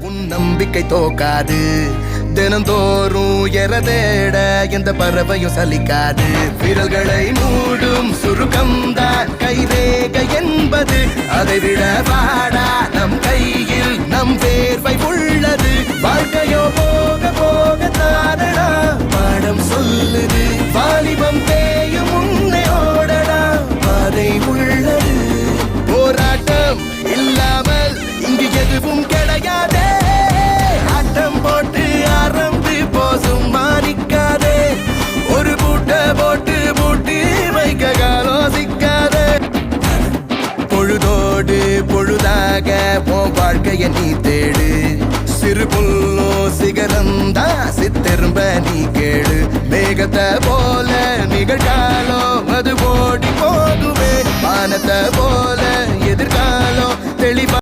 உன் நம்பிக்கை தோக்காது தினந்தோறும் எறதேட எந்த பறவையும் சலிக்காது விரல்களை மூடும் சுருக்கம்தான் கைரேகை என்பது அதை விட வாடா நம் கையில் நம் வேர்வை உள்ளது வாழ்க்கையோ போக போக தானடா பாடம் சொல்லுது வாலிபம் தேயும் முன்னே ஓடடா பாதை உள்ளது போராட்டம் இல்லாமல் இங்கு எதுவும் கிடையாதே ஆட்டம் போட்டு ஆரம்பி போசும் மாறிக்காதே ஒரு பூட்டை போட்டு பூட்டி வைக்க காலோசிக்காதே பொழுதோடு பொழுதாக உன் வாழ்க்கைய நீ தேடு சிறு புல்லோ சிகரந்தா சித்திரும்ப நீ கேடு மேகத்தை போல நிகழ்காலம் அது ஓடி போகுமே வானத்தை போல எதிர்காலம்